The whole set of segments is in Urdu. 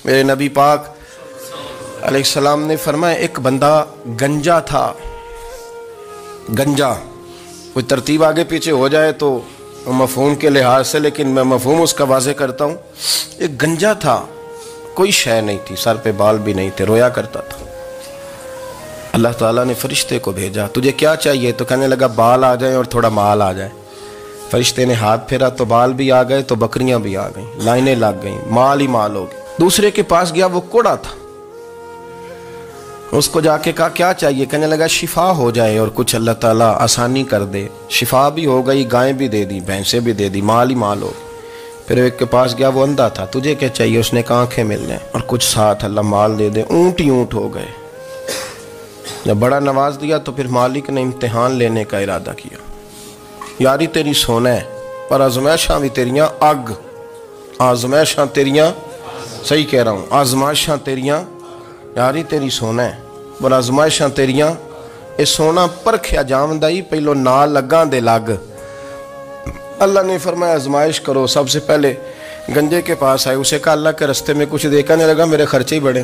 میرے نبی پاک علیہ السلام نے فرمایا ایک بندہ گنجا تھا. گنجا کوئی ترتیب آگے پیچھے ہو جائے تو مفہوم کے لحاظ سے، لیکن میں مفہوم اس کا واضح کرتا ہوں. ایک گنجا تھا، کوئی شے نہیں تھی، سر پہ بال بھی نہیں تھے، رویا کرتا تھا. اللہ تعالیٰ نے فرشتے کو بھیجا، تجھے کیا چاہیے؟ تو کہنے لگا بال آ جائیں اور تھوڑا مال آ جائے. فرشتے نے ہاتھ پھیرا تو بال بھی آ گئے تو بکریاں بھی آ گئیں، لائنیں لگ گئیں، مال ہی مال ہو گئے. دوسرے کے پاس گیا، وہ کوڑا تھا. اس کو جا کے کہا کیا چاہیے؟ کہنے لگا شفا ہو جائے اور کچھ اللہ تعالیٰ آسانی کر دے. شفا بھی ہو گئی، گائیں بھی دے دی، بھینسیں بھی دے دی، مال ہی مال ہو. پھر ایک کے پاس گیا، وہ اندھا تھا. تجھے کیا چاہیے؟ اس نے کہا آنکھیں مل جائیں اور کچھ ساتھ اللہ مال دے دے. اونٹ ہی اونٹ ہو گئے. جب بڑا نواز دیا تو پھر مالک نے امتحان لینے کا ارادہ کیا. یاری تیری سونا ہے پر آزمائشاں بھی تیریاں اگ. آزمائشاں تیریاں، صحیح کہہ رہا ہوں، آزمائشاں تیریاں. یاری تیری سونا ہے پر آزمائشاں تیریاں. اے سونا پرکھیا جامدائی پہلو نال لگاں دے لگ. اللہ نے فرمایا آزمائش کرو. سب سے پہلے گنجے کے پاس آئے، اسے کہا اللہ کے رستے میں کچھ دیکھا نہیں لگا، میرے خرچے ہی بڑے.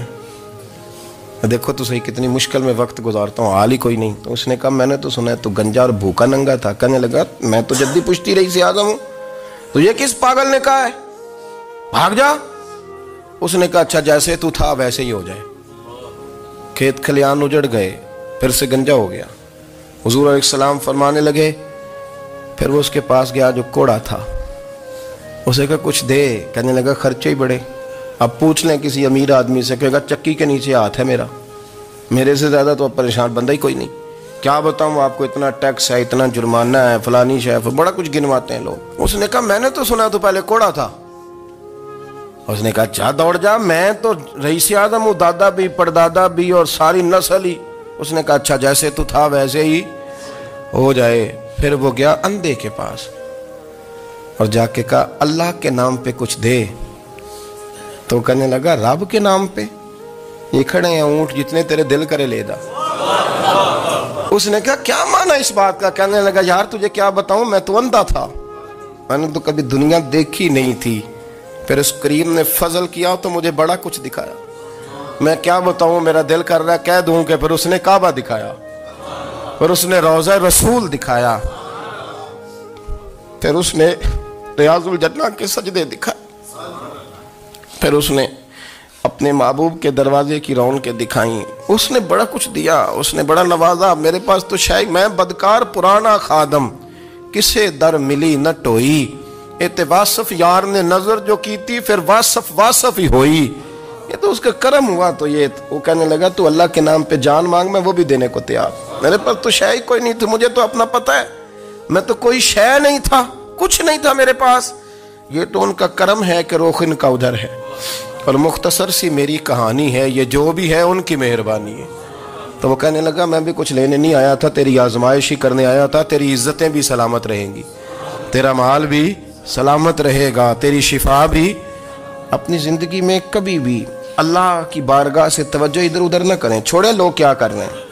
دیکھو تو صحیح کتنی مشکل میں وقت گزارتا ہوں، حال ہی کوئی نہیں. تو اس نے کہا میں نے تو سنا ہے تو گنجا اور بھوکا ننگا تھا. کہنے لگا میں تو جدی پشتی رئیس اعظم ہوں، تو یہ کس پاگل نے کہا ہے بھاگ جا؟ اس نے کہا اچھا جیسے تو تھا ویسے ہی ہو جائے. کھیت کھلیان اجڑ گئے، پھر سے گنجا ہو گیا. حضور علیہ السلام فرمانے لگے. پھر وہ اس کے پاس گیا جو کوڑا تھا، اسے کہا کچھ دے. کہنے لگا خرچے ہی بڑے. اب پوچھ لیں کسی امیر آدمی سے، کہے گا چکی کے نیچے ہاتھ ہے میرا، میرے سے زیادہ تو اب پریشان بندہ ہی کوئی نہیں. کیا بتاؤں آپ کو، اتنا ٹیکس ہے، اتنا جرمانہ ہے، فلانی شیف، بڑا کچھ گنواتے ہیں لوگ. اس نے کہا میں نے تو سنا تو پہلے کوڑا تھا. اس نے کہا جا دوڑ جا، میں تو رئیس اعظم ہوں، دادا بھی پردادا بھی اور ساری نسل ہی. اس نے کہا اچھا جیسے تو تھا ویسے ہی ہو جائے. پھر وہ گیا اندھے کے پاس اور جا کے کہا اللہ کے نام پہ کچھ دے. تو کہنے لگا رب کے نام پہ؟ یہ کھڑے ہیں اونٹ، جتنے تیرے دل کرے لے دا. اس نے کہا کیا معنی اس بات کا؟ کہنے لگا یار تجھے کیا بتاؤں، میں تو اندھا تھا، میں نے تو کبھی دنیا دیکھی نہیں تھی. پھر اس کریم نے فضل کیا تو مجھے بڑا کچھ دکھایا. میں کیا بتاؤں، میرا دل کر رہا ہے کہہ دوں کہ پھر اس نے کعبہ دکھایا، پھر اس نے روضہ رسول دکھایا، پھر اس نے ریاض الجنہ کے سجدے دکھائے، پھر اس نے اپنے محبوب کے دروازے کی رونقیں دکھائیں. اس نے بڑا کچھ دیا، اس نے بڑا نوازا. میرے پاس تو شاید میں بدکار پرانا خادم، کسے در ملی نہ ٹوئی. واصف یار نے نظر جو کی تھی پھر واصف ہی ہوئی. یہ تو اس کا کرم ہوا. تو یہ وہ کہنے لگا تو اللہ کے نام پہ جان مانگ، میں وہ بھی دینے کو تیار. میرے پاس تو شے ہی کوئی نہیں تھی، مجھے تو اپنا پتہ ہے، میں تو کوئی شے نہیں تھا، کچھ نہیں تھا میرے پاس. یہ تو ان کا کرم ہے کہ رخ ان کا ادھر ہے. اور مختصر سی میری کہانی ہے، یہ جو بھی ہے ان کی مہربانی ہے. تو وہ کہنے لگا میں بھی کچھ لینے نہیں آیا تھا، تیری آزمائش ہی کرنے آیا تھا. تیری عزتیں بھی سلامت رہیں گی، تیرا مال بھی سلامت رہے گا، تیری شفا بھی. اپنی زندگی میں کبھی بھی اللہ کی بارگاہ سے توجہ ادھر ادھر نہ کریں. چھوڑے لوگ کیا کر رہے ہیں،